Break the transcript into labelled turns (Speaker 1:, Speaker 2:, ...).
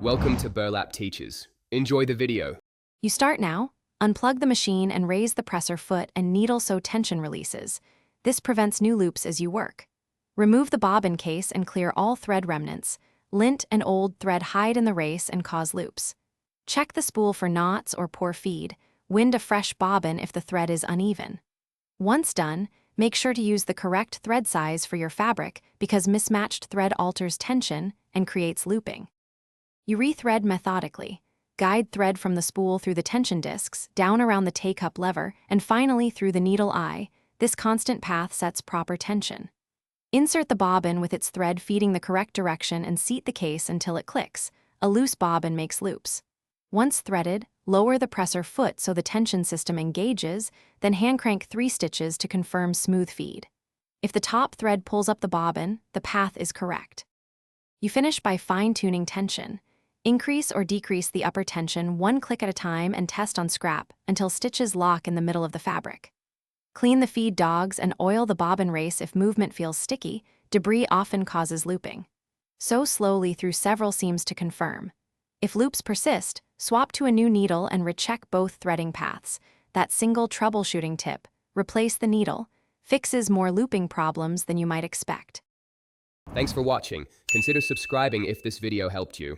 Speaker 1: Welcome to Burlap Teachers. Enjoy the video.
Speaker 2: You start now, unplug the machine and raise the presser foot and needle so tension releases. This prevents new loops as you work. Remove the bobbin case and clear all thread remnants. Lint and old thread hide in the race and cause loops. Check the spool for knots or poor feed. Wind a fresh bobbin if the thread is uneven. Once done, make sure to use the correct thread size for your fabric because mismatched thread alters tension and creates looping. You rethread methodically. Guide thread from the spool through the tension discs, down around the K-cup lever, and finally through the needle eye. This constant path sets proper tension. Insert the bobbin with its thread feeding the correct direction and seat the case until it clicks. A loose bobbin makes loops. Once threaded, lower the presser foot so the tension system engages, then hand crank 3 stitches to confirm smooth feed. If the top thread pulls up the bobbin, the path is correct. You finish by fine-tuning tension. Increase or decrease the upper tension 1 click at a time and test on scrap until stitches lock in the middle of the fabric. Clean the feed dogs and oil the bobbin race if movement feels sticky. Debris often causes looping. Sew slowly through several seams to confirm. If loops persist, swap to a new needle and recheck both threading paths. That single troubleshooting tip, replace the needle, fixes more looping problems than you might expect.
Speaker 1: Thanks for watching. Consider subscribing if this video helped you.